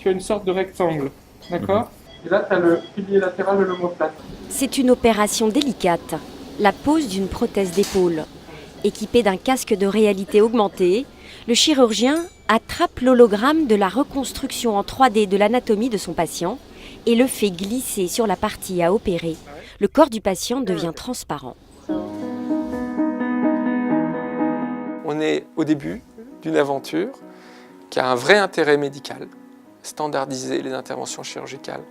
tu as une sorte de rectangle, d'accord? Et là, tu as le pilier latéral de l'omoplate. C'est une opération délicate, la pose d'une prothèse d'épaule. Équipé d'un casque de réalité augmentée, le chirurgien attrape l'hologramme de la reconstruction en 3D de l'anatomie de son patient et le fait glisser sur la partie à opérer. Le corps du patient devient transparent. On est au début d'une aventure qui a un vrai intérêt médical, standardiser les interventions chirurgicales,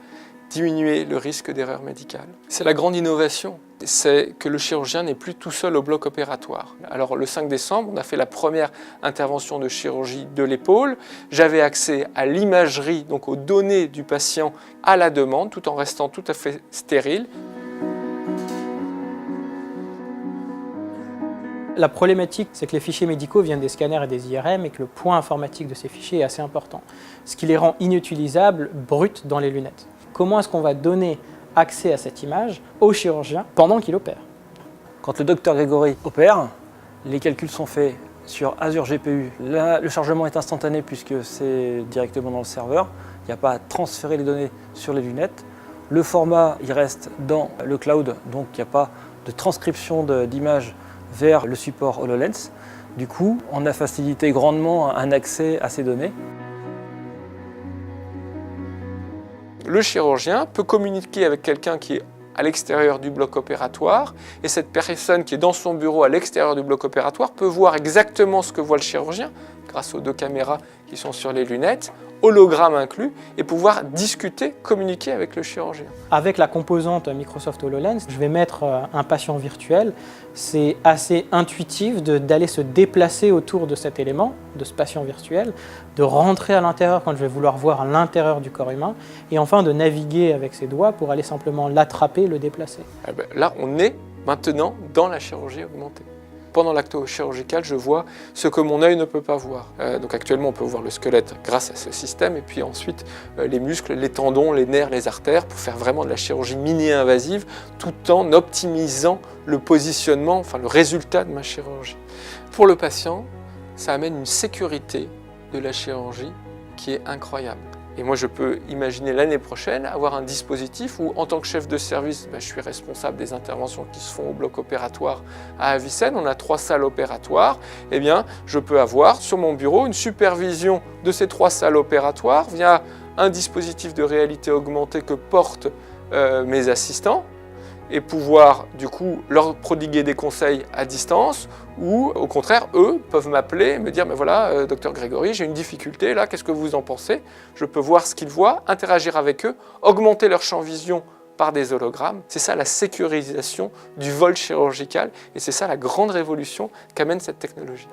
diminuer le risque d'erreur médicale. C'est la grande innovation, c'est que le chirurgien n'est plus tout seul au bloc opératoire. Alors le 5 décembre, on a fait la première intervention de chirurgie de l'épaule. J'avais accès à l'imagerie, donc aux données du patient à la demande, tout en restant tout à fait stérile. La problématique, c'est que les fichiers médicaux viennent des scanners et des IRM et que le poids informatique de ces fichiers est assez important, ce qui les rend inutilisables, bruts dans les lunettes. Comment est-ce qu'on va donner accès à cette image au chirurgien pendant qu'il opère? Quand le docteur Grégory opère, les calculs sont faits sur Azure GPU. Là, le chargement est instantané puisque c'est directement dans le serveur. Il n'y a pas à transférer les données sur les lunettes. Le format, il reste dans le cloud, donc il n'y a pas de transcription d'images vers le support HoloLens. Du coup, on a facilité grandement un accès à ces données. Le chirurgien peut communiquer avec quelqu'un qui est à l'extérieur du bloc opératoire et cette personne qui est dans son bureau à l'extérieur du bloc opératoire peut voir exactement ce que voit le chirurgien grâce aux 2 caméras qui sont sur les lunettes, hologramme inclus, et pouvoir discuter, communiquer avec le chirurgien. Avec la composante Microsoft HoloLens, je vais mettre un patient virtuel. C'est assez intuitif d'aller se déplacer autour de cet élément, de ce patient virtuel, de rentrer à l'intérieur quand je vais vouloir voir l'intérieur du corps humain, et enfin de naviguer avec ses doigts pour aller simplement l'attraper, le déplacer. Là, on est maintenant dans la chirurgie augmentée. Pendant l'acte chirurgical, je vois ce que mon œil ne peut pas voir. Donc actuellement, on peut voir le squelette grâce à ce système, et puis ensuite les muscles, les tendons, les nerfs, les artères, pour faire vraiment de la chirurgie mini-invasive, tout en optimisant le positionnement, enfin le résultat de ma chirurgie. Pour le patient, ça amène une sécurité de la chirurgie qui est incroyable. Et moi, je peux imaginer l'année prochaine avoir un dispositif où, en tant que chef de service, je suis responsable des interventions qui se font au bloc opératoire à Avicenne. On a 3 salles opératoires. Eh bien, je peux avoir sur mon bureau une supervision de ces 3 salles opératoires via un dispositif de réalité augmentée que portent mes assistants et pouvoir du coup leur prodiguer des conseils à distance ou au contraire eux peuvent m'appeler et me dire mais voilà docteur Grégory, j'ai une difficulté là, qu'est-ce que vous en pensez? Je peux voir ce qu'ils voient, interagir avec eux, augmenter leur champ vision par des hologrammes. C'est ça la sécurisation du vol chirurgical et c'est ça la grande révolution qu'amène cette technologie.